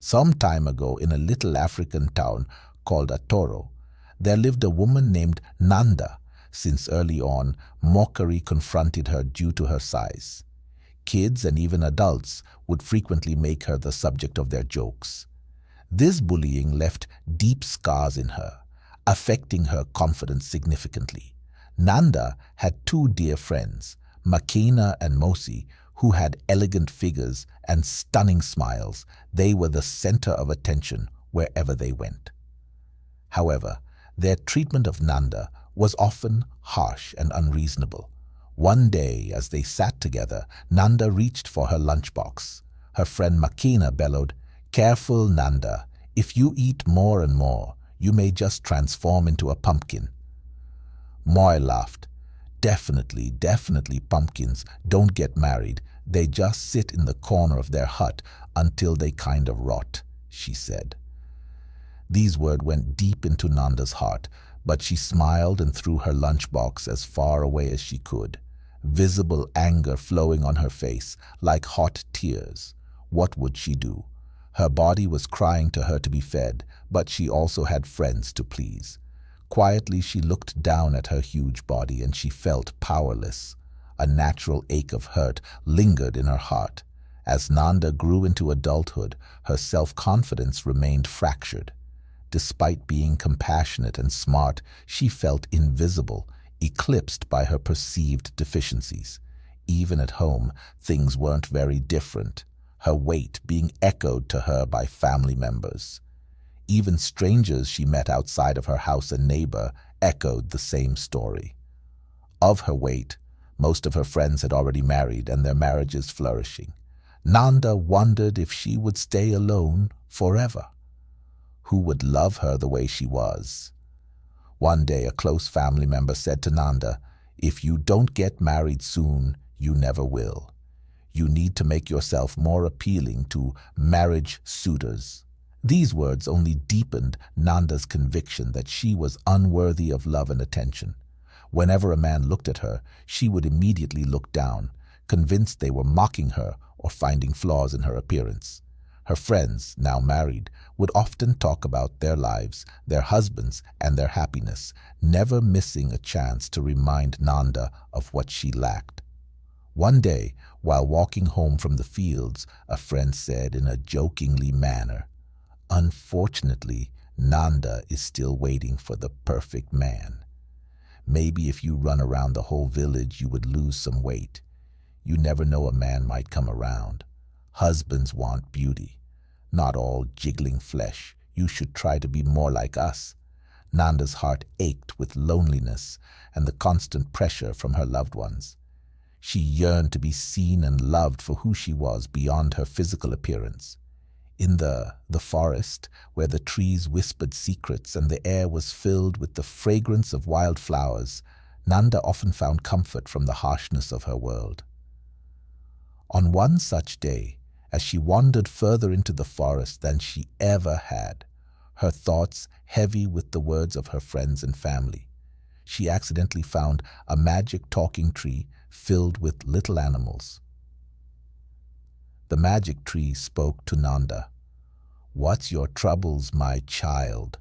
Some time ago, in a little African town called Atoro, there lived a woman named Nanda. Since early on, mockery confronted her due to her size. Kids and even adults would frequently make her the subject of their jokes. This bullying left deep scars in her, affecting her confidence significantly. Nanda had two dear friends, Makena and Mosi, who had elegant figures and stunning smiles. They were the center of attention wherever they went. However, their treatment of Nanda was often harsh and unreasonable. One day, as they sat together, Nanda reached for her lunchbox. Her friend Makena bellowed, "Careful, Nanda. If you eat more and more, you may just transform into a pumpkin." Moy laughed. Definitely pumpkins don't get married. They just sit in the corner of their hut until they kind of rot," she said. These words went deep into Nanda's heart, but she smiled and threw her lunchbox as far away as she could, visible anger flowing on her face like hot tears. What would she do? Her body was crying to her to be fed, but she also had friends to please. Quietly, she looked down at her huge body and she felt powerless. A natural ache of hurt lingered in her heart. As Nanda grew into adulthood, her self-confidence remained fractured. Despite being compassionate and smart, she felt invisible, eclipsed by her perceived deficiencies. Even at home, things weren't very different, her weight being echoed to her by family members. Even strangers she met outside of her house and neighbor echoed the same story. Of her weight, most of her friends had already married and their marriages flourishing. Nanda wondered if she would stay alone forever. Who would love her the way she was? One day, a close family member said to Nanda, "If you don't get married soon, you never will. You need to make yourself more appealing to marriage suitors." These words only deepened Nanda's conviction that she was unworthy of love and attention. Whenever a man looked at her, she would immediately look down, convinced they were mocking her or finding flaws in her appearance. Her friends, now married, would often talk about their lives, their husbands, and their happiness, never missing a chance to remind Nanda of what she lacked. One day, while walking home from the fields, a friend said in a jokingly manner, "Unfortunately, Nanda is still waiting for the perfect man. Maybe if you run around the whole village, you would lose some weight. You never know, a man might come around. Husbands want beauty, not all jiggling flesh. You should try to be more like us." Nanda's heart ached with loneliness and the constant pressure from her loved ones. She yearned to be seen and loved for who she was beyond her physical appearance. In the forest, where the trees whispered secrets and the air was filled with the fragrance of wild flowers, Nanda often found comfort from the harshness of her world. On one such day, as she wandered further into the forest than she ever had, her thoughts heavy with the words of her friends and family, she accidentally found a magic talking tree filled with little animals. The magic tree spoke to Nanda. "What's your troubles, my child?"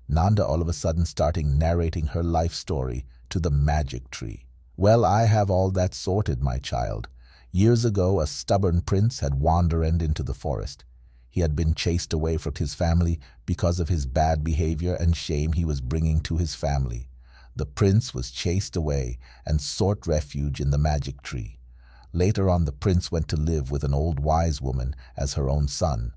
Nanda all of a sudden starting narrating her life story to the magic tree. "Well, I have all that sorted, my child. Years ago, a stubborn prince had wandered into the forest. He had been chased away from his family because of his bad behavior and shame he was bringing to his family. The prince was chased away and sought refuge in the magic tree. Later on, the prince went to live with an old wise woman as her own son.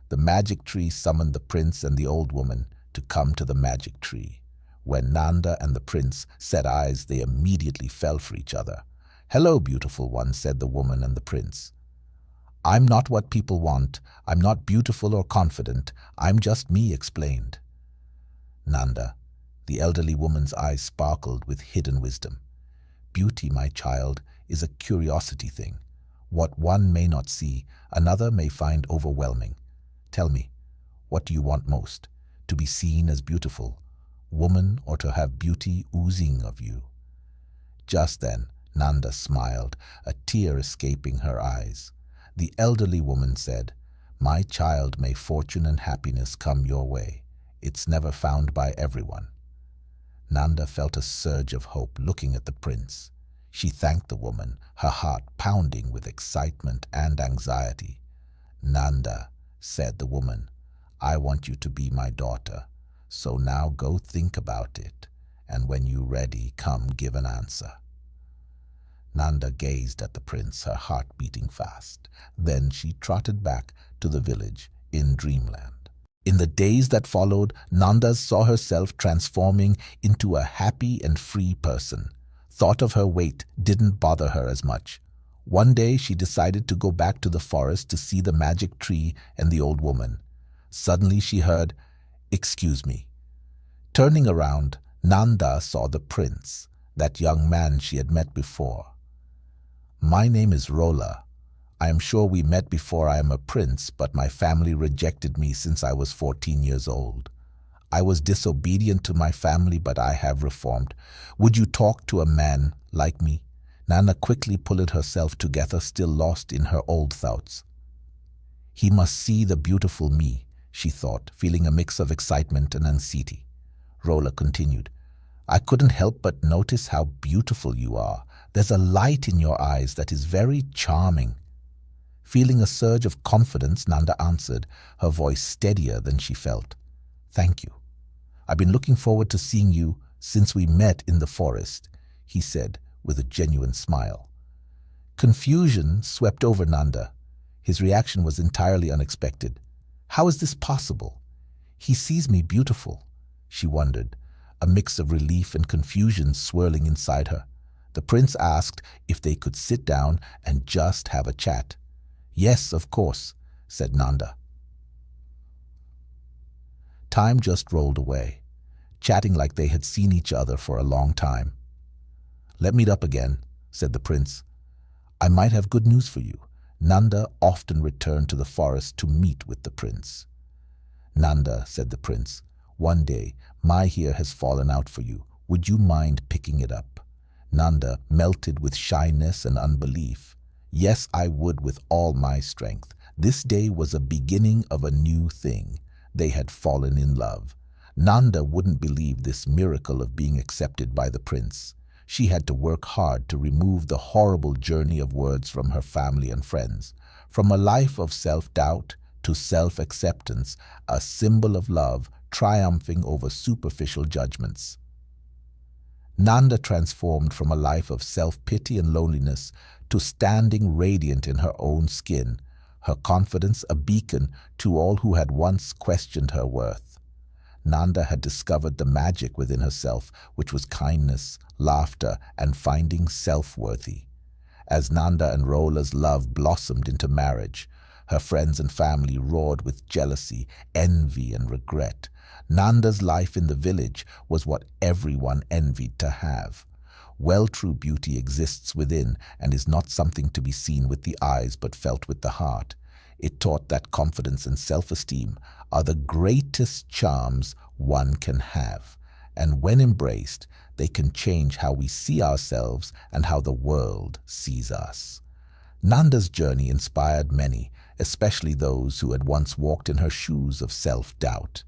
The magic tree summoned the prince and the old woman to come to the magic tree. When Nanda and the prince set eyes, they immediately fell for each other. "Hello, beautiful one," said the woman and the prince. "I'm not what people want. I'm not beautiful or confident. I'm just me," explained Nanda. The elderly woman's eyes sparkled with hidden wisdom. "Beauty, my child, is a curiosity thing. What one may not see, another may find overwhelming. Tell me, what do you want most? To be seen as beautiful, woman, or to have beauty oozing of you?" Just then, Nanda smiled, a tear escaping her eyes. The elderly woman said, My child, may fortune and happiness come your way. It's never found by everyone." Nanda felt a surge of hope looking at the prince. She thanked the woman, her heart pounding with excitement and anxiety. "Nanda," said the woman, "I want you to be my daughter. So now go think about it, and when you're ready, come give an answer." Nanda gazed at the prince, her heart beating fast. Then she trotted back to the village in dreamland. In the days that followed, Nanda saw herself transforming into a happy and free person. Thought of her weight didn't bother her as much. One day she decided to go back to the forest to see the magic tree and the old woman. Suddenly she heard, "Excuse me." Turning around, Nanda saw the prince, that young man she had met before. "My name is Rola. I am sure we met before I am a prince, but my family rejected me since I was 14 years old. I was disobedient to my family, but I have reformed. Would you talk to a man like me?" Nanda quickly pulled herself together, still lost in her old thoughts. "He must see the beautiful me," she thought, feeling a mix of excitement and anxiety. Rola continued, "I couldn't help but notice how beautiful you are. There's a light in your eyes that is very charming." Feeling a surge of confidence, Nanda answered, her voice steadier than she felt. "Thank you. I've been looking forward to seeing you since we met in the forest," he said with a genuine smile. Confusion swept over Nanda. His reaction was entirely unexpected. How is this possible? He sees me beautiful, she wondered, a mix of relief and confusion swirling inside her. The prince asked if they could sit down and just have a chat. "Yes, of course," said Nanda. Time just rolled away, chatting like they had seen each other for a long time. "Let meet up again," said the prince. "I might have good news for you." Nanda often returned to the forest to meet with the prince. "Nanda," said the prince, "one day my hair has fallen out for you. Would you mind picking it up?" Nanda melted with shyness and unbelief. "Yes, I would with all my strength." This day was a beginning of a new thing. They had fallen in love. Nanda wouldn't believe this miracle of being accepted by the prince. She had to work hard to remove the horrible journey of words from her family and friends. From a life of self-doubt to self-acceptance, a symbol of love triumphing over superficial judgments. Nanda transformed from a life of self-pity and loneliness to standing radiant in her own skin, her confidence a beacon to all who had once questioned her worth. Nanda had discovered the magic within herself, which was kindness, laughter, and finding self-worthy. As Nanda and Rola's love blossomed into marriage, her friends and family roared with jealousy, envy, and regret. Nanda's life in the village was what everyone envied to have. Well, true beauty exists within and is not something to be seen with the eyes but felt with the heart. It taught that confidence and self-esteem are the greatest charms one can have, and when embraced, they can change how we see ourselves and how the world sees us. Nanda's journey inspired many, especially those who had once walked in her shoes of self-doubt.